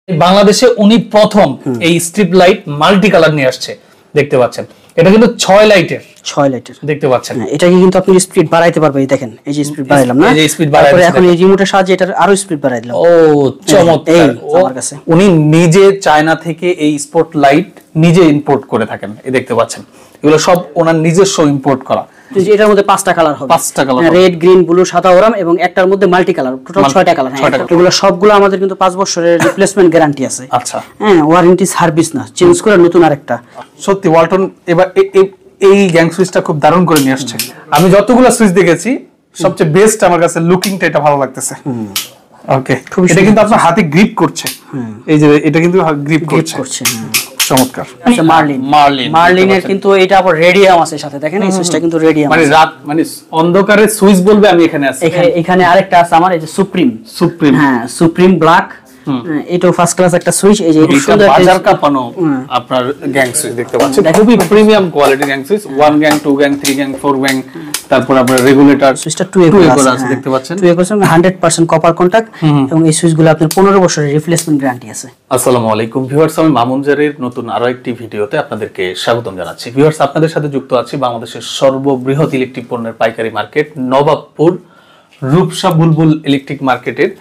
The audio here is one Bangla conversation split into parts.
বাংলাদেশে উনি প্রথম এই স্ট্রিপ লাইট মাল্টি কালার নিয়ে আসছে, দেখতে পাচ্ছেন। এটা কিন্তু 6 লাইটের দেখতে পাচ্ছেন। এটা কিন্তু আপনি স্পিড বাড়াইতে পারবেন। এই দেখেন, এই যে স্পিড বাড়াইলাম না, এই যে স্পিড বাড়াইলাম, তারপরে এখন এই রিমোটের সাহায্যে এটার আরো স্পিড বাড়াই দিলাম। ও চমৎকার। আমার কাছে উনি নিজে চায়না থেকে এই স্পট লাইট নিজে ইম্পোর্ট করে থাকেন, এই দেখতে পাচ্ছেন। এগুলো সব ওনার নিজস্ব ইম্পোর্ট করা। এটার মধ্যে 5টা কালার হবে, 5টা কালার, রেড, গ্রিন, ব্লু, সাদা, অরেঞ্জ এবং একটার মধ্যে মাল্টি কালার, টোটাল 6টা কালার। এগুলো সবগুলো আমাদের কিন্তু 5 বছরের রিপ্লেসমেন্ট গ্যারান্টি আছে। আচ্ছা, হ্যাঁ, ওয়ারেন্টি সার্ভিস না, চেঞ্জ করে নতুন আরেকটা। সত্যি ওয়ালটন এবার এই গ্যাং সুইচটা খুব দারুণ করে নিয়ে আসছে। আমি যতগুলো সুইচ দেখেছি সবচেয়ে বেস্ট আমার কাছে লুকিংটা এটা ভালো লাগতেছে। ওকে, এটা কিন্তু আপনার হাতে গ্রিপ করছে, এই যে এটা কিন্তু গ্রিপ করছে। চমৎকার। আচ্ছা, মার্লিনের কিন্তু এটা আবার রেডিয়াম আছে সাথে, দেখেন এই সুইচটা কিন্তু রেডিয়াম, মানে রাত মানে অন্ধকারে সুইচ বলবে আমি এখানে আছি। এখানে আরেকটা আছে আমার, এই যে সুপ্রিম। হ্যাঁ, সুপ্রিম ব্ল্যাক, এটাও ফার্স্ট ক্লাস একটা সুইচ। এই যে সুন্দর বাজার কাঁপানো আপনার গ্যাং সুইচ দেখতে পাচ্ছেন, খুবই premium quality gang switch. 1 gang, 2 gang, 3 gang, 4 gang, তারপর আপনার রেগুলেটর সুইচটা 2 এ আছে দেখতে পাচ্ছেন। 2 এ 100% কপার কন্টাক্ট এবং এই সুইচগুলো আপনার 15 বছরের রিপ্লেসমেন্ট গ্যারান্টি আছে। আসসালামু আলাইকুম ভিউয়ার্স, আমি মামুন জারির নতুন আরো একটি ভিডিওতে আপনাদেরকে স্বাগতম জানাচ্ছি। ভিউয়ার্স, আপনাদের সাথে যুক্ত আছি বাংলাদেশের সর্ববৃহৎ ইলেকট্রিক পণ্যের পাইকারি মার্কেট নবাবপুর রূপসা বুলবুল ইলেকট্রিক মার্কেটের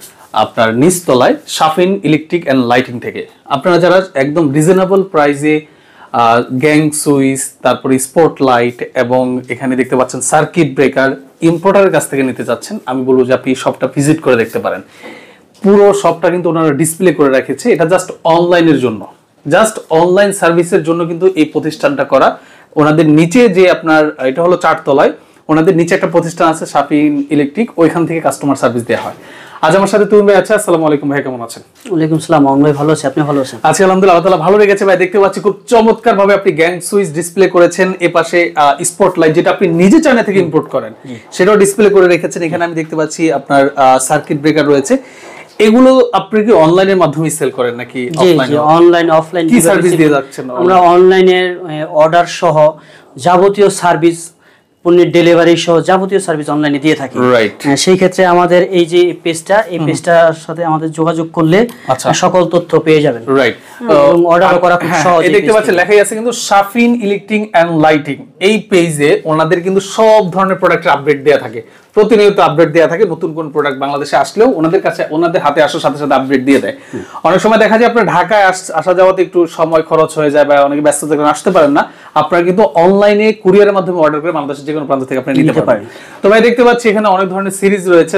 আপনার নিচতলায় শাফিন ইলেকট্রিক এন্ড লাইটিং থেকে। আপনারা যারা একদম রিজনেবল প্রাইসে গ্যাং সুইচ, তারপরে স্পট লাইট এবং এখানে দেখতে পাচ্ছেন সার্কিট ব্রেকার ইম্পোর্টারের কাছ থেকে নিতে যাচ্ছেন, আমি বলবো যে আপনি শপটা ভিজিট করে দেখতে পারেন। পুরো শপটা কিন্তু ওনারা ডিসপ্লে করে রেখেছে। এটা জাস্ট অনলাইনের জন্য, জাস্ট অনলাইন সার্ভিসের জন্য কিন্তু এই প্রতিষ্ঠানটা করা। ওনাদের নিচে যে আপনার এটা হলো 4 তলায়, ওনাদের নিচে একটা প্রতিষ্ঠান আছে শাফিন ইলেকট্রিক, ওইখান থেকে কাস্টমার সার্ভিস দেওয়া হয়। আজ আমার সাথে তুমি ভাই আছে। আসসালামু আলাইকুম ভাই, কেমন আছেন? ওয়ালাইকুম আসসালাম মামুন ভাই, ভালো আছি, আপনি ভালো আছেন? আছি আলহামদুলিল্লাহ, আল্লাহ তাআলা ভালো রেখেছে ভাই। দেখতে পাচ্ছি খুব চমৎকার ভাবে আপনি গ্যাং সুইচ ডিসপ্লে করেছেন। এপাশে স্পট লাইট যেটা আপনি নিজে চায়না থেকে ইম্পোর্ট করেন সেটাও ডিসপ্লে করে রেখেছেন। এখানে আমি দেখতে পাচ্ছি আপনার সার্কিট ব্রেকার রয়েছে। এগুলো আপনি কি অনলাইনের মাধ্যমে সেল করেন নাকি অফলাইনে? অনলাইন অফলাইন কি সার্ভিস দিয়ে যাচ্ছেন? আমরা অনলাইনের অর্ডার সহ যাবতীয় সার্ভিস, পণ্যের ডেলিভারি সহ যাবতীয় সার্ভিস অনলাইনে দিয়ে থাকি। সেই ক্ষেত্রে আমাদের এই যে পেজটা, এই পেজটার সাথে আমাদের যোগাযোগ করলে সকল তথ্য পেয়ে যাবেন। রাইট, এবং অর্ডার করা খুব সহজ। এই দেখতে পাচ্ছেন লেখাই আছে কিন্তু শাফিন ইলেকট্রিক এন্ড লাইটিং। এই পেজে ওনাদের কিন্তু সব ধরনের প্রোডাক্টের আপডেট দেয়া থাকে, প্রতিনিয়ত আপডেট দেয়া থাকে। নতুন কোন প্রোডাক্ট বাংলাদেশে আসলেও ওনাদের কাছে, ওনাদের হাতে আসার সাথে সাথে আপডেট দিয়ে দেয়। অনেক সময় দেখা যায় আপনার ঢাকায় আসা যাওয়াতে একটু সময় খরচ হয়ে যায় বা অনেকে ব্যস্ত থাকেন, আসতে পারেন না। আপনারা কিন্তু অনলাইনে কুরিয়ারের মাধ্যমে অর্ডার করে বাংলাদেশের যে কোনো প্রান্ত থেকে আপনি নিতে পারেন। তো ভাই দেখতে পাচ্ছি এখানে অনেক ধরনের সিরিজ রয়েছে,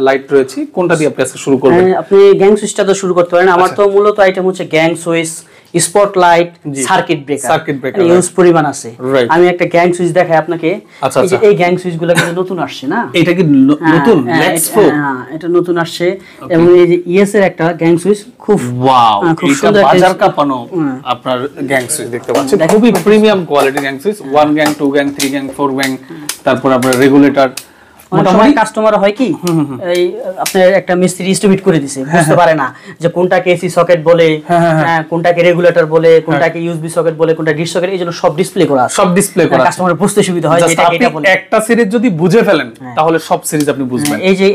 লাইট রয়েছে। কোনটা দিয়ে আপনি আজকে শুরু করবেন? আপনি গ্যাং সুইচটা তো শুরু করতে পারেন। আমার তো মূলত আইটেম হচ্ছে gang switch, spot light, circuit breaker use পরিমাণ আছে। আমি একটা গ্যাং সুইচ দেখাই আপনাকে। এই যে এই গ্যাং সুইচগুলো কিন্তু নতুন আসছে না, এটা কি নতুন? হ্যাঁ, এটা নতুন আসছে। এবং এই যে ইএস এর একটা গ্যাং সুইচ, খুব ওয়াও, খুব সুন্দর বাজার কাঁপানো আপনার গ্যাং সুইচ দেখতে পাচ্ছেন, খুবই premium quality gang switch. 1 gang, 2 gang, 3 gang, 4 gang, তারপর আপনার রেগুলেটর। মোটামুটি কাস্টমার হয় কি, এই আপনার একটা মিস্ত্রি এস্টিমেট করে দিছে, বুঝতে পারে না যে কোনটাকে এসি সকেট বলে, কোনটাকে রেগুলেটর বলে, কোনটাকে ইউএসবি সকেট বলে, কোনটা ডিশ সকেট। এইজন্য সব ডিসপ্লে করা আছে, সব ডিসপ্লে করা আছে। কাস্টমারের বুঝতে সুবিধা হয় যেটা এটা বলে। একটা সিরিজ যদি বুঝে ফেলেন তাহলে সব সিরিজ আপনি বুঝবেন। এই যে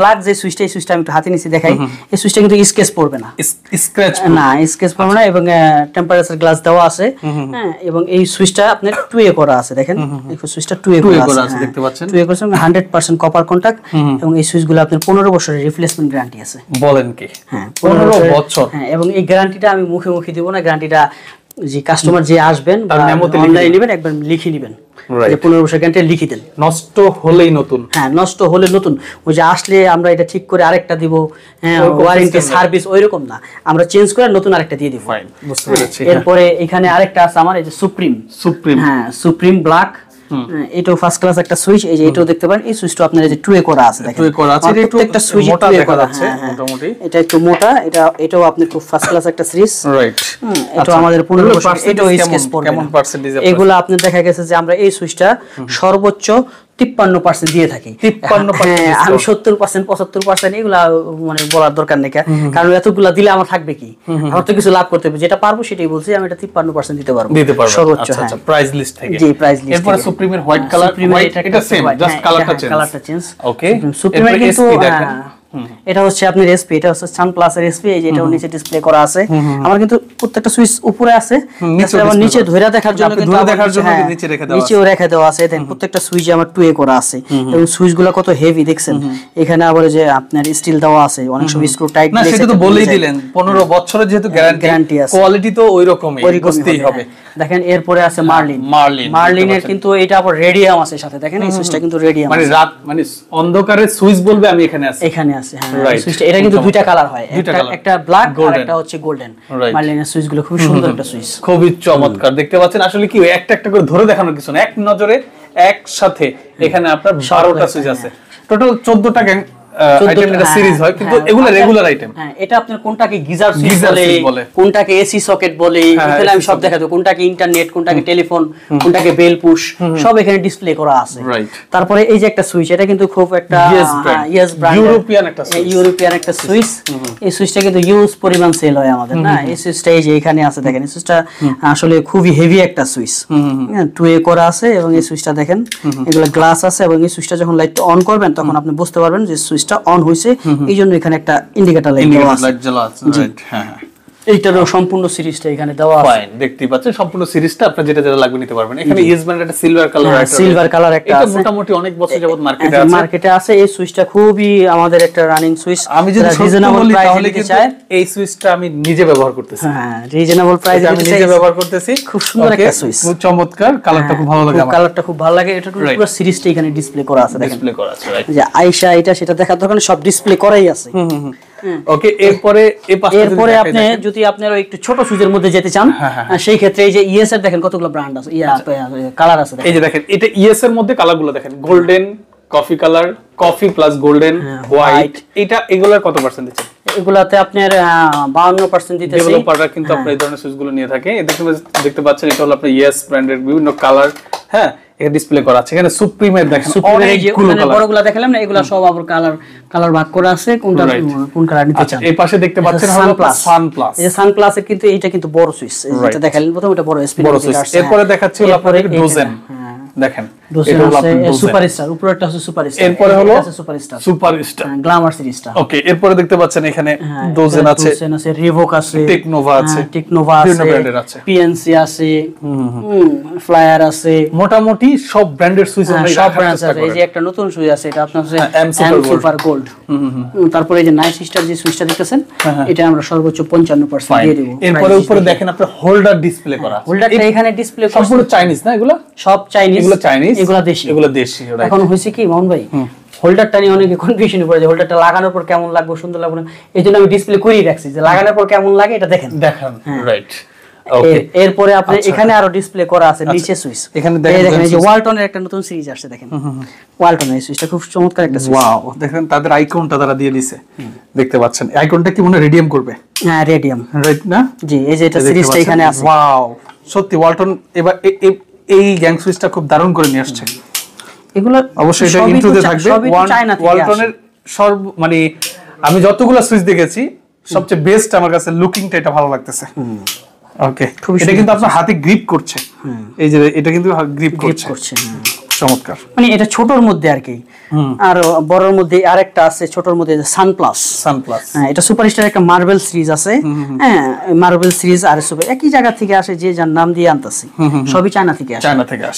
ব্ল্যাক যে সুইচটা, এই সুইচটা আমি একটু হাতে নিচে দেখাই। এই সুইচটা কিন্তু স্কেচ পড়বে না, স্কেচ পড়বে না এবং টেম্পারেচার গ্লাস দেওয়া আছে। হ্যাঁ, এবং এই সুইচটা আপনার 2 এ করা আছে, দেখেন এই সুইচটা 2 এ করা আছে দেখতে পাচ্ছেন। 2 এ করা 100% কপার কন্টাক্ট এবং এই সুইচগুলো আপনার 15 বছরের রিপ্লেসমেন্ট গ্যারান্টি আছে। বলেন কি? হ্যাঁ, 15 বছর। হ্যাঁ, এবং এই গ্যারান্টিটা আমি মুখে মুখে দিব না, গ্যারান্টিটা যে কাস্টমার যে আসবেন অনলাইনে নেবেন একবার লিখে নেবেন যে 15 বছর গ্যারান্টি লিখে দেন। নষ্ট হলেই নতুন। হ্যাঁ, নষ্ট হলে নতুন। ওই যে আসলে আমরা এটা ঠিক করে আরেকটা দিব, হ্যাঁ, ওয়ারেন্টি সার্ভিস ওইরকম না, আমরা চেঞ্জ করে নতুন আরেকটা দিয়ে দিব। বুঝতে পেরেছি। এরপরে এখানে আরেকটা আছে আমার, এই যে সুপ্রিম। হ্যাঁ, সুপ্রিম ব্ল্যাক, এটাও ফার্স্ট ক্লাস একটা সুইচ। এই যে এটাও দেখতে পারেন, এই সুইচটা আপনার এই যে 2 এ করা আছে, দেখেন 2 এ করা আছে। এটা একটা সুইচ মোটা 2 এ দেখা করা যাচ্ছে মোটামুটি। এটা একটু মোটা, এটাও আপনি খুব ফার্স্ট ক্লাস একটা সিরিজ। রাইট, এটা আমাদের 15 বছর। এটাও স্কেচ পড়বে। কেমন পার্সেন্টেজ? এগুলো আপনি দেখা গেছে যে আমরা এই সুইচটা সর্বোচ্চ 53% দিয়ে থাকি। 53%? আমি 70% 75% এগুলা মানে বলার দরকার নেই, কারণ এতগুলা দিলে আমার থাকবে কি, আমার তো কিছু লাভ করতে হবে। যেটা পারবো সেটাই বলছি, আমি এটা 53% দিতে পারবো সর্বোচ্চ। আচ্ছা, প্রাইস লিস্ট থেকে। জি, প্রাইস লিস্ট। এরপর সুপ্রিমের হোয়াইট কালার, এটা সেম, জাস্ট কালারটা চেঞ্জ। কালারটা চেঞ্জ। ওকে, সুপ্রিমের কিন্তু এটা হচ্ছে আপনার এসপি, এটা হচ্ছে সানপ্লাস এর এসপি, এই যে এটাও নিচে ডিসপ্লে করা আছে। আমার কিন্তু প্রত্যেকটা সুইচ উপরে আছে, আমার নিচে ধরে দেখার জন্য কিন্তু নিচেও রেখে দেওয়া আছে। দেখেন প্রত্যেকটা সুইচে আমার 2A করা আছে, এবং সুইচগুলো কত হেভি দেখছেন। এখানে আবার যে আপনার স্টিল দেওয়া আছে, অনেক সময় স্ক্রু টাইট না, সেটা তো বলেই দিলেন 15 বছরের যেহেতু গ্যারান্টি আছে, কোয়ালিটি তো ওইরকমই বুঝতেই হবে। দেখেন এরপরে আছে মার্লিনের কিন্তু এটা আবার রেডিয়াম আছে সাথে, দেখেন এই সুইচটা কিন্তু রেডিয়াম, মানে রাত মানে অন্ধকারে সুইচ বলবে আমি এখানে আছে, হ্যাঁ সুইচটা। এটা কিন্তু দুইটা কালার হয়, একটা ব্ল্যাক আর একটা হচ্ছে গোল্ডেন। মার্লিনের সুইচগুলো খুব সুন্দর একটা সুইচ, খুবই চমৎকার দেখতে পাচ্ছেন। আসলে কি একটা একটা করে ধরে দেখানোর কিছু না, এক নজরে একসাথে এখানে আপনার 12টা সুইচ আছে, টোটাল 14টা আইটেম এটা সিরিজ হয়, কিন্তু এগুলা রেগুলার আইটেম। হ্যাঁ, এটা আপনার কোনটাকে গিজার সুইচ বলে, কোনটাকে এসি সকেট বলে, এখানে আমি সব দেখাবো, কোনটাকে ইন্টারনেট, কোনটাকে টেলিফোন, কোনটাকে বেল পুশ, সব এখানে ডিসপ্লে করা আছে। তারপরে এই যে একটা সুইচ, এটা কিন্তু খুব একটা ইয়েস ব্র্যান্ড, ইউরোপিয়ান একটা সুইচ। এই সুইচটা কিন্তু ইউজ পরিমাণ সেল হয় আমাদের, না? এই সুইচটা এই যে এখানে আছে, দেখেন এই সুইচটা আসলে খুবই হেভি একটা সুইচ, 2A করা আছে, এবং এই সুইচটা দেখেন এগুলো গ্লাস আছে, এবং এই সুইচটা যখন লাইটটা অন করবেন তখন আপনি বুঝতে পারবেন যে সুইচটা অন হইছে, এইজন্য এখানে একটা ইন্ডিকেটর লাইট জ্বলা আছে। হ্যাঁ, এইটারও সম্পূর্ণ সিরিজটা এখানে দেওয়া আছে, ফাইন দেখতেই পাচ্ছেন। সম্পূর্ণ সিরিজটা আপনারা যেটা যেটা লাগবে নিতে পারবেন। এখানে ইয়েস ব্র্যান্ড একটা সিলভার কালার একটা আছে, এটা মোটামুটি অনেক বছর যাবত মার্কেটে আছে। এই সুইচটা খুবই আমাদের একটা রানিং সুইচ। আমি যদি রিজনেবল তাহলে কিন্তু এই সুইচটা আমি নিজে ব্যবহার করতেছি। হ্যাঁ, রিজনেবল প্রাইসে আমি নিজে ব্যবহার করতেছি। খুব সুন্দর একটা সুইচ, খুব চমৎকার, কালারটা খুব ভালো লাগে আমার, কালারটা খুব ভালো লাগে। এটা পুরো সিরিজটা এখানে ডিসপ্লে করা আছে, দেখেন ডিসপ্লে করা আছে, রাইট। যে আয়েশা এটা সেটা দেখার দরকার, সব ডিসপ্লে করাই আছে। ওকে, এরপরে আপনি যদি আপনারা একটু ছোট সুইচের মধ্যে যেতে চান, সেই ক্ষেত্রে এই যে ইএস এর দেখেন কতগুলো ব্র্যান্ড আছে, কালার আছে। এই যে দেখেন, এটা ইএস এর মধ্যে কালারগুলো দেখেন, golden, coffee colour, coffee plus golden, white. এগুলার কত পার্সেন্ট দিচ্ছেন? এগুলাতে আপনার 52% দিতেছি। ডেভেলপাররা কিন্তু আপনারা এই ধরনের সুইচগুলো নিয়ে থাকে। দেখতে পাচ্ছেন এটা হলো আপনার ইএস ব্র্যান্ডের বিভিন্ন কালার, হ্যাঁ, এটা ডিসপ্লে করা আছে। এখানে সুপ্রিমের দেখেন অনেকগুলো কালার, বড়গুলো দেখালাম না, এগুলা সব আবার কালার ভাগ করা আছে, কোনটা কোন কালার নিতে চান। এই পাশে দেখতে পাচ্ছেন হলো সানপ্লাস। এই যে সানপ্লাসের কিন্তু এইটা কিন্তু বড় সুইচ, যেটা দেখালেন প্রথমে, এটা বড় স্পিড বড় সুইচ। এরপরে দেখাচ্ছি হলো আপনাদের ডোজেন, দেখেন এটা হলো আপনাদের সুপারস্টার, উপরেরটা হচ্ছে সুপারস্টার, এরপরে হলো সুপারস্টার গ্ল্যামার সিরিজটা। ওকে, এরপরে দেখতে পাচ্ছেন এখানে ডোজেন আছে, রিভোক আছে, টেকনোভা আছে, বিভিন্ন ব্র্যান্ডের আছে, পিএনসি আছে, ফ্লায়ার আছে, মোটামুটি সব ব্র্যান্ডের সুইচ আমরা সব ব্র্যান্ড আছে। এই যে একটা নতুন সুইচ আছে, এটা আপনার হচ্ছে এম সুপার গোল্ড। তারপরে এই যে নাইট স্টার যে সুইচটা দেখতেছেন, এটা আমরা সর্বোচ্চ 55% দিয়ে দেব। এরপরে উপরে দেখেন আপনার হোল্ডার ডিসপ্লে করা, হোল্ডারটা এখানে ডিসপ্লে সম্পূর্ণ চাইনিজ না? এগুলো সব চাইনিজ, এগুলো চাইনিজ, এগুলো দেশি, এগুলো দেশি। এখন হইছে কি মোহন ভাই, হোল্ডারটা নিয়ে অনেকে কনফিউশনে পড়ে যায়, হোল্ডারটা লাগানোর পর কেমন লাগবে, সুন্দর লাগবে না, এইজন্য আমি ডিসপ্লে করেই রাখছি যে লাগানোর পর কেমন লাগে এটা দেখেন, রাইট। এরপরে আপনি এখানে আরো ডিসপ্লে করা আছে নিচে সুইচ, এখানে দেখেন এই যে ওয়ালটনের একটা নতুন সিরিজ আসছে, দেখেন ওয়ালটনের এই সুইচটা খুব চমৎকার একটা সুইচ। ওয়াও, দেখেন তাদের আইকনটা তারা দিয়ে দিয়েছে, দেখতে পাচ্ছেন। আইকনটা কি মনে রেডিয়াম করবে? হ্যাঁ, রেডিয়াম, রাইট না? জি, এই যে এটা সিরিজটা এখানে আছে। ওয়াও, সত্যি ওয়ালটন এবার এই গ্যাং সুইচটা খুব দারুণ করে নিয়ে আসছে। এগুলো অবশ্যই এটা ইন্ট্রোতে থাকবে। ওয়ালটনের মানে আমি যতগুলো সুইচ দেখেছি সবচেয়ে বেস্ট আমার কাছে লুকিংটা এটা ভালো লাগতেছে। ওকে, এটা কিন্তু আপনার হাতে গ্রিপ করছে, এই যে এটা কিন্তু গ্রিপ করছে, চমৎকার। মানে এটা ছোটর মধ্যে আর কি, আর বড়র মধ্যে আরেকটা আছে ছোটর মধ্যে সানপ্লাস। হ্যাঁ, এটা সুপারস্টার একটা মার্বেল সিরিজ আছে। হ্যাঁ, মার্বেল সিরিজ আর সুপার একই জায়গা থেকে আসে, যে যার নাম দিয়ে আনতাছি, সবই চায়না থেকে আসে,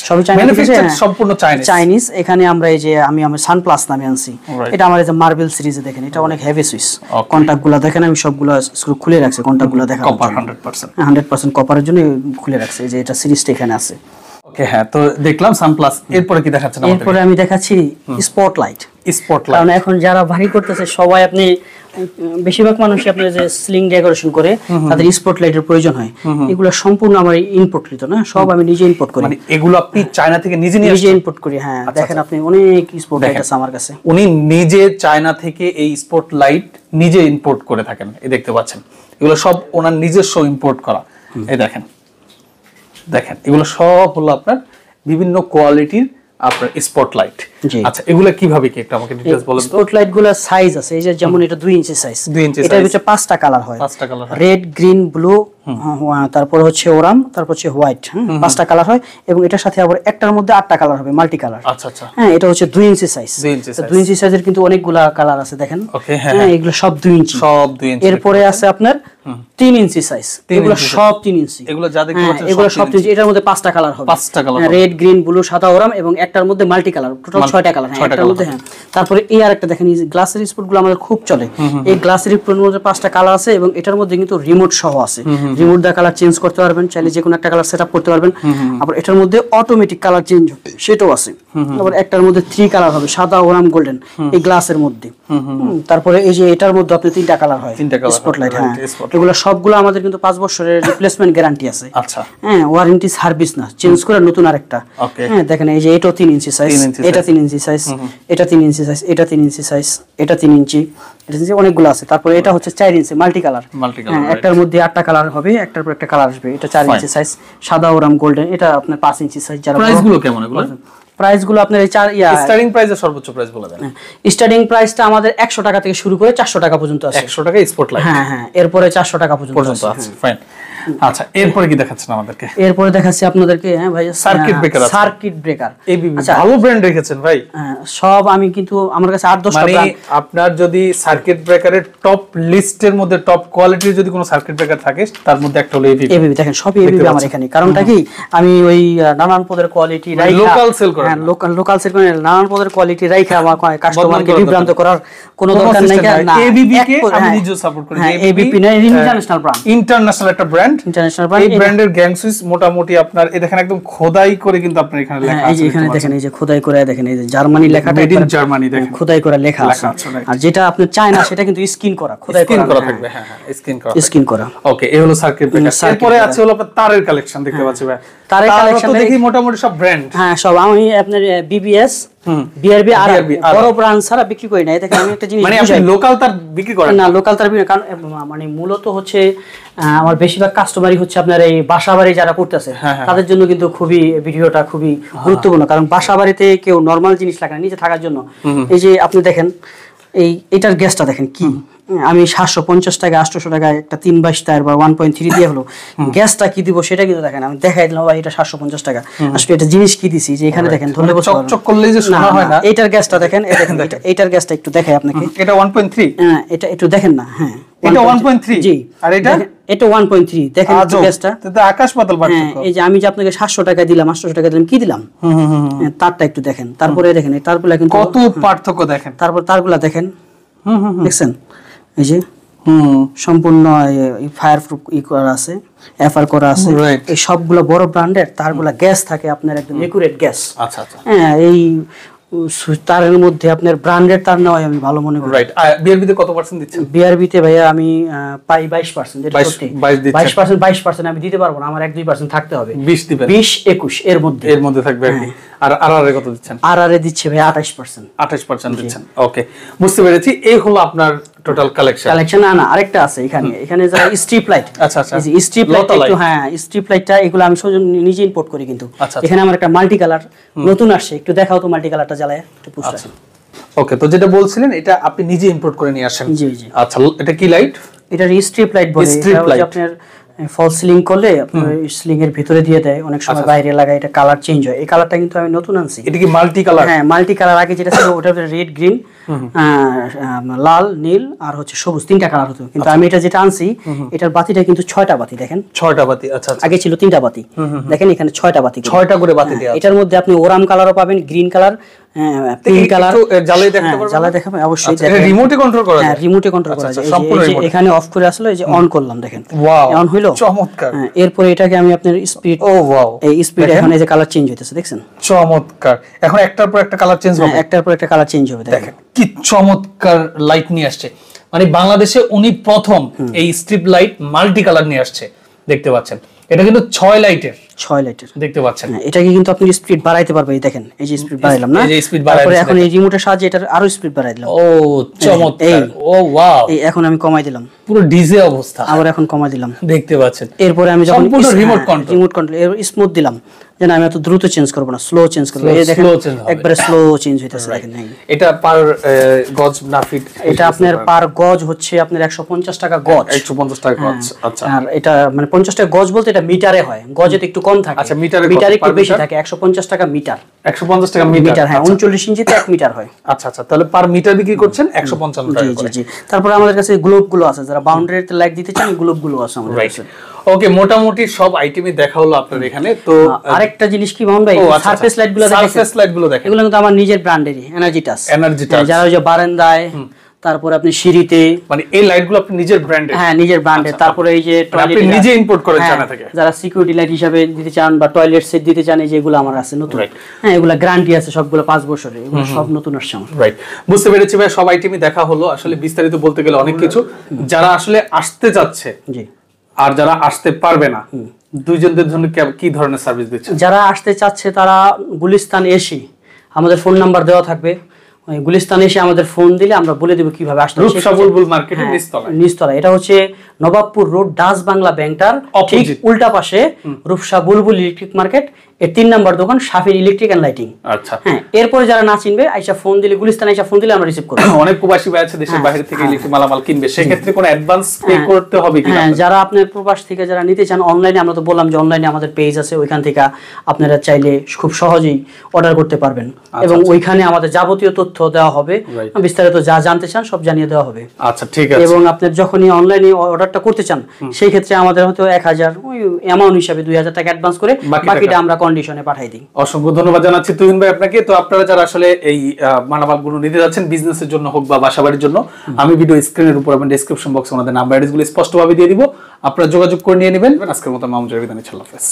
সবই চায়না থেকে, সম্পূর্ণ চাইনিজ। এখানে আমরা এই যে আমি সানপ্লাস নামে আনছি, এটা আমার এই যে মার্বেল সিরিজে দেখেন, এটা অনেক হেভি সুইচ। কন্টাক্টগুলো দেখেন, আমি সবগুলো স্ক্রু খুলে রাখছি, কন্টাক্টগুলো দেখেন কপার 100% কপারের জন্য খুলে রাখছি, যে এটা সিরিজটা এখানে আছে। ওকে, হ্যাঁ, তো দেখলাম সানপ্লাস। এরপরে কি দেখাচ্ছেন আমাদের? এরপরে আমি দেখাচ্ছি স্পটলাইট। কারণ এখন যারা বাড়ি করতেছে সবাই, আপনি বেশিরভাগ মানুষই আপনার যে সিলিং ডেকোরেশন করে, তাদের স্পটলাইটের প্রয়োজন হয়। এগুলো সম্পূর্ণ আমার ইম্পোর্টকৃত না, সব আমি নিজে ইম্পোর্ট করি। মানে এগুলো আপনি চায়না থেকে নিজে ইম্পোর্ট করি? হ্যাঁ, দেখেন আপনি অনেক স্পটলাইট আছে আমার কাছে। উনি নিজে চায়না থেকে এই স্পটলাইট নিজে ইম্পোর্ট করে থাকেন, এই দেখতে পাচ্ছেন। এগুলো সব ওনার নিজস্ব ইম্পোর্ট করা। এই দেখেন এগুলো সব হলো আপনার বিভিন্ন কোয়ালিটির আপনার স্পটলাইট। আচ্ছা, এগুলো কিভাবে কি একটু আমাকে ডিটেইলস বলেন তো? স্পটলাইট গুলো সাইজ আছে, এই যে যেমন এটা 2 ইঞ্চি সাইজ, এটার ভিতরে 5টা কালার হয়, রেড, গ্রিন, ব্লু, তারপর হচ্ছে ওরাম, তারপর হচ্ছে হোয়াইট, 5টা কালার হয় এবং এটার সাথে আবার একটার মধ্যে 8টা কালার হবে, মাল্টি কালার। আচ্ছা আচ্ছা। হ্যাঁ, এটা হচ্ছে 2 ইঞ্চি সাইজ। 2 ইঞ্চি সাইজের কিন্তু অনেকগুলা কালার আছে দেখেন। হ্যাঁ, এগুলো সব 2 ইঞ্চি। সব 2 ইঞ্চি। এরপরে আছে আপনার 3 ইঞ্চি সাইজ, এগুলো সব 3 ইঞ্চি। এগুলো যা দেখতে পাচ্ছেন এগুলো সব 3 ইঞ্চি। এটার মধ্যে 5টা কালার হবে, 5টা কালার, রেড, গ্রিন, ব্লু, সাদা, ওরাম এবং একটার মধ্যে মাল্টি কালার, টোটাল 6টা কালার। হ্যাঁ, একটার মধ্যে। হ্যাঁ, তারপরে এই আরেকটা দেখেন, এই গ্লাসের স্পটগুলো আমাদের খুব চলে। এই গ্লাসের স্পটের মধ্যে 5টা কালার আছে এবং এটার মধ্যে কিন্তু রিমোট সহ আছে। রিমোট দিয়ে কালার চেঞ্জ করতে পারবেন, চাইলে যে কোনো একটা কালার সেটআপ করতে পারবেন। আবার এটার মধ্যে অটোমেটিক কালার চেঞ্জ হবে, সেটাও আছে। আবার একটার মধ্যে 3 কালার হবে, সাদা, ওরাম, গোল্ডেন, এই গ্লাসের মধ্যে। তারপরে এই যে এটার মধ্যে আপনি 3টা কালার হয়, স্পটলাইট। হ্যাঁ, এগুলো সবগুলো আমাদের কিন্তু 5 বছরের রিপ্লেসমেন্ট গ্যারান্টি আছে। আচ্ছা। হ্যাঁ, ওয়ারেন্টি সার্ভিস না, চেঞ্জ করে নতুন আরেকটা। হ্যাঁ, দেখেন এই যে এটাও 3 ইঞ্চি সাইজ, এটা 3 ইঞ্চি সাইজ, এটা 3 ইঞ্চি সাইজ, এটা 3 ইঞ্চি সাইজ, এটা 3 ইঞ্চি, এটা অনেকগুলো আছে। তারপরে এটা হচ্ছে 4 ইঞ্চি মাল্টি কালার। হ্যাঁ, একটার মধ্যে 8টা কালার হবে, একটার পর একটা কালার আসবে। এটা 4 ইঞ্চি সাইজ, সাদা, ওরাম, গোল্ডেন। এটা আপনার 5 ইঞ্চি সাইজ। যারা প্রাইস গুলো কেমন এগুলো? প্রাইস গুলো আপনার এই স্টার্টিং প্রাইস আর সর্বোচ্চ প্রাইস বলে দেন। স্টার্টিং প্রাইসটা আমাদের 100 টাকা থেকে শুরু করে 400 টাকা পর্যন্ত আছে। 100 টাকা স্পটলাইট। হ্যাঁ হ্যাঁ, এরপরে 400 টাকা পর্যন্ত আছে। ফাইন। আচ্ছা, এরপরে কি দেখাচ্ছেন আমাদেরকে? এরপরে দেখাচ্ছি আপনাদেরকে, হ্যাঁ ভাই, সার্কিট ব্রেকার আছে। Circuit breaker. আচ্ছা, ভালো ব্র্যান্ড রেখেছেন ভাই। হ্যাঁ, সব আমি কিন্তু আমার কাছে 8-10টা ব্র্যান্ড। আপনার যদি সার্কিট ব্রেকারের টপ লিস্টের মধ্যে টপ কোয়ালিটির যদি কোনো সার্কিট ব্রেকার থাকে, তার মধ্যে একটা হলো এবিবি। দেখেন সব এবিবি আমার এখানে। কারণটা কি, আমি ওই নানান পদের কোয়ালিটি রাইখা, লোকাল সেল করেন। হ্যাঁ, লোকাল সেল করেন, নানান পদের কোয়ালিটি রাইখা আমার কাস্টমারকে বিভ্রান্ত করার কোনো দরকার নাই। না, এবিবি কে আমি নিজে সাপোর্ট করি। এবিবি না, ইন্টারন্যাশনাল ব্র্যান্ড, ইন্টারন্যাশনাল একটা ব্র্যান্ড, ইন্টারন্যাশনাল ব্র্যান্ড। এই ব্র্যান্ডের গ্যাং সুইচ মোটামুটি আপনার এই দেখেন একদম খোদাই করে কিন্তু আপনার এখানে লেখা আছে। এই যে এখানে দেখেন, এই যে খোদাই করে দেখেন, এই যে জার্মানি লেখাটা, মেড ইন জার্মানি দেখেন, খোদাই করে লেখা আছে। আর যেটা আপনি চায় না সেটা কিন্তু স্ক্রিন করা, খোদাই করা থাকবে। হ্যাঁ হ্যাঁ, স্ক্রিন করা। ওকে, এই হলো সার্কিট ব্রেকার। এরপরে আছে হলো আপনার তারের কালেকশন দেখতে পাচ্ছি ভাই। তারের কালেকশন তো দেখি মোটামুটি সব ব্র্যান্ড। হ্যাঁ, সব আমি আপনার বিবিএস, বিআরবি আর বড় ব্র্যান্ড ছাড়া বিক্রি করি না। দেখেন আমি একটা জিনিস, মানে আপনি লোকাল তার বিক্রি করেন না? লোকাল তার বিক্রি, কারণ মানে মূলত হচ্ছে আমার বেশিরভাগ কাস্টমারই হচ্ছে আপনার এই বাসাবাড়ি যারা করতেছে, তাদের জন্য কিন্তু খুবই ভিডিওটা খুবই গুরুত্বপূর্ণ। কারণ বাসাবাড়িতে কেউ নরমাল জিনিস লাগে না নিজে থাকার জন্য। এই যে আপনি দেখেন, এটার গ্যাসটা দেখেন কি, আমি 750 টাকা 800 টাকা একটা 3/22 টায়ার বা 1.3 দিয়ে হলো গ্যাসটা কি দিব সেটা কিন্তু দেখেন। আমি দেখাই দিলাম ভাই, এটা 750 টাকা। আসলে এটা জিনিস কি দিছি যে এখানে দেখেন, ধরলে চকচক করলেই যে শোনা হয় না। এটার গ্যাসটা দেখেন, এটার গ্যাসটা একটু দেখাই আপনাকে। এটা 1.3। হ্যাঁ, এটা একটু দেখেন না। হ্যাঁ, এটা 1.3। জি, আর এটা 1.3 দেখেন গ্যাসটা। তো আকাশ পাতাল পার্থক্য। এই যে আমি যে আপনাকে 700 টাকা দিলাম, 800 টাকা দিলাম, কি দিলাম? তারটা একটু দেখেন। তারপরে দেখেন এই তারগুলা কিন্তু কত পার্থক্য দেখেন। তারপর তারগুলা দেখেন, দেখছেন এই যে সম্পূর্ণ ফায়ার প্রুফ করা আছে, এফআর করা আছে। এই সবগুলো বড় ব্র্যান্ডের তারগুলা গ্যাস থাকে আপনার একদম একুরেট গ্যাস। আচ্ছা আচ্ছা। হ্যাঁ, এই তারের মধ্যে আপনার ব্র্যান্ডের তার নেওয়াই আমি ভালো মনে করি। রাইট। বিআরবি তে কত পার্সেন্ট দিচ্ছেন? বিআরবি তে ভাইয়া আমি পাই 22%। এটা সত্যি 22% আমি দিতে পারবো না, আমার 1-2% থাকতে হবে। 20 দিবেন? 20-21 এর মধ্যে থাকবে আর কি। আর আরআরএ কত দিচ্ছেন? আরআরএ দিচ্ছে ভাই 28%। 28% দিচ্ছেন। ওকে, বুঝতে পেরেছি। এই হলো আপনার টোটাল কালেকশন। না, আরেকটা আছে এখানে যারা স্ট্রিপ লাইট। আচ্ছা আচ্ছা, এই যে স্ট্রিপ লাইট একটু, হ্যাঁ স্ট্রিপ লাইটটা এগুলো আমি নিজে ইম্পোর্ট করি কিন্তু। এখানে আমার একটা মাল্টি কালার নতুন আসছে, একটু দেখাও তো মাল্টি কালারটা জ্বালায় একটু পুশ। ওকে, তো যেটা বলছিলেন এটা আপনি নিজে ইম্পোর্ট করে নিয়ে আসেন? জি জি। আচ্ছা, এটা কি লাইট? এটা স্ট্রিপ লাইট বলে। এটা আপনার ফল সিলিং করলে আপনার সিলিং এর ভিতরে দিয়ে দেয়, অনেক সময় বাইরে লাগায়, এটা কালার চেঞ্জ হয়। এই কালারটা কিন্তু আমি নতুন আনছি। এটা কি মাল্টি কালার? হ্যাঁ, মাল্টি কালার। আগে যেটা ছিল ওটা রেড, গ্রিন, লাল, নীল আর হচ্ছে সবুজ, 3টা কালার হতো। কিন্তু আমি এটা যেটা আনছি, এটার বাতিটা কিন্তু 6টা বাতি। দেখেন 6টা বাতি। আচ্ছা, আগে ছিল 3টা বাতি, দেখেন এখানে 6টা বাতি, 6টা করে বাতি দেয়া আছে। এটার মধ্যে আপনি ওরাম কালারও পাবেন, গ্রিন কালার, পিঙ্ক কালার। জ্বালিয়ে দেখাতে পারবেন? জ্বালিয়ে দেখাবো অবশ্যই। এটা রিমোটে কন্ট্রোল করা যায়? হ্যাঁ, রিমোটে কন্ট্রোল করা যায়। এই যে এখানে অফ করে আসলো, এই যে অন করলাম, দেখেন অন হইলো। চমৎকার। এরপর এটাকে আমি আপনার স্পিড, ও ওয়াও, এই স্পিড এখন এই যে কালার চেঞ্জ হইতেছে, দেখছেন? চমৎকার। এখন একটার পর একটা কালার চেঞ্জ হবে? একটার পর একটা কালার চেঞ্জ হবে। দেখেন কি চমৎকার লাইট নিয়ে আসছে। মানে বাংলাদেশে উনি প্রথম এই স্ট্রিপ লাইট মাল্টি কালার নিয়ে আসছে, দেখতে পাচ্ছেন। এটা কিন্তু 6 লাইটের, 6 লাইটের দেখতে পাচ্ছেন। এটাকে কিন্তু আপনি স্পিড বাড়াইতে পারবেন, এই দেখেন এই যে স্পিড বাড়াইলাম না, এই যে স্পিড বাড়াই তারপরে এখন এই রিমোটের সাহায্যে এটার আরো স্পিড বাড়াই দিলাম। ও চমৎকার, ও ওয়াও, এই এখন আমি কমাই দিলাম, পুরো ডিজে অবস্থা, আবার এখন কমাই দিলাম, দেখতে পাচ্ছেন। এরপরে আমি যখন সম্পূর্ণ রিমোট কন্ট্রোল এর স্মুথ দিলাম, যে না আমি এত দ্রুত চেঞ্জ করব না, স্লো চেঞ্জ করব। এই দেখেন একবারে স্লো চেঞ্জ হইতাছে, দেখেন। এটা পার গজ না ফিট? এটা আপনার পার গজ হচ্ছে আপনার 150 টাকা গজ। 150 টাকা গজ, আচ্ছা। আর এটা মানে 50 টাকা গজ বলতে এটা মিটারে হয়, গজে তো একটু কম থাকে। আচ্ছা, মিটারে একটু বেশি থাকে, 150 টাকা মিটার। 150 টাকা মিটার, হ্যাঁ, 39 ইঞ্চিতে 1 মিটার হয়। আচ্ছা আচ্ছা, তাহলে পার মিটার বিক্রি করছেন 155 টাকা করে। জি জি। তারপরে আমাদের কাছে গ্লোব গুলো আছে, যারা বাউন্ডারিতে লাইট দিতে চান গ্লোব গুলো আছে আমাদের কাছে। ওকে, মোটামুটি সব আইটেমই দেখা হলো আপনাদের এখানে। তো আরেকটা জিনিস কি মামুন ভাই, সারফেস লাইট গুলো দেখেন, সারফেস লাইট গুলো দেখেন, এগুলো কিন্তু আমার নিজের ব্র্যান্ডেরই, এনার্জি টাচ। যারা ওই যে বারান্দায়, তারপরে আপনি সিঁড়িতে, মানে এই লাইটগুলো আপনি নিজের ব্র্যান্ডের? হ্যাঁ, নিজের ব্র্যান্ডের। তারপরে এই যে আপনি নিজে ইম্পোর্ট করেন চায়না থেকে? যারা সিকিউরিটি লাইট হিসেবে দিতে চান বা টয়লেট সেট দিতে চান, এই যে এগুলো আমার আছে নতুন। হ্যাঁ, এগুলো গ্যারান্টি আছে সবগুলো 5 বছরের, এগুলো সব নতুন আসছে আমার। রাইট, বুঝতে পেরেছি ভাই, সব আইটেমই দেখা হলো। আসলে বিস্তারিত বলতে গেলে অনেক কিছু। যারা আসলে আসতে যাচ্ছে জি, আর যারা আসতে পারবে না, দুইজনদের জন্য কি ধরনের সার্ভিস দিচ্ছেন? যারা আসতে চাচ্ছে তারা গুলিস্তান এসে আমাদের ফোন নাম্বার দেওয়া থাকবে, গুলিস্তান এসে আমাদের ফোন দিলে আমরা বলে দেব কিভাবে আসতে হবে। রূপসা বুলবুল মার্কেটের নিচতলা, এটা হচ্ছে নবাবপুর রোড, ডাচ বাংলা ব্যাংকটার ঠিক উল্টা পাশে রূপসা বুলবুল ইলেকট্রিক মার্কেট, এর 3 নাম্বার দোকান শাফির ইলেকট্রিক এন্ড লাইটিং। আচ্ছা, হ্যাঁ, এরপরে যারা না চিনবে আইসা ফোন দিলে, গুলিস্তানে আইসা ফোন দিলে আমরা রিসিভ করব। অনেক প্রবাসী ভাই আছে দেশের বাইরে থেকে ইলেকট্রিক মালামাল কিনবে, সেই ক্ষেত্রে কোনো অ্যাডভান্স পে করতে হবে কি? হ্যাঁ, যারা আপনার প্রবাস থেকে যারা নিতে চান অনলাইনে, আমরা তো বললাম যে অনলাইনে আমাদের পেজ আছে, ওইখান থেকে আপনারা চাইলে খুব সহজেই অর্ডার করতে পারবেন, এবং ওইখানে আমাদের যাবতীয় তথ্য দেওয়া হবে, বিস্তারিত যা জানতে চান সব জানিয়ে দেওয়া হবে। আচ্ছা, ঠিক আছে। এবং আপনি যখনই অনলাইনে অর্ডারটা করতে চান, সেই ক্ষেত্রে আমাদের হয়তো 1000 ওই অ্যামাউন্ট হিসাবে 2000 টাকা অ্যাডভান্স করে বাকিটা আমরা কন্ডিশনে পাঠিয়ে দিই। অসংখ্য ধন্যবাদ জানাচ্ছি তুহিন ভাই আপনাকে। তো আপনারা যারা আসলে এই মালামালগুলো নিতে যাচ্ছেন বিজনেসের জন্য হোক বা বাসাবাড়ির জন্য, আমি ভিডিও স্ক্রিনের উপর এবং ডেসক্রিপশন বক্সে ওনাদের নাম্বার অ্যাড্রেসগুলো স্পষ্টভাবে দিয়ে দিব, আপনারা যোগাযোগ করে নিয়ে নেবেন। আজকের মতো মামুন জাহিদ, আল্লাহ হাফেজ।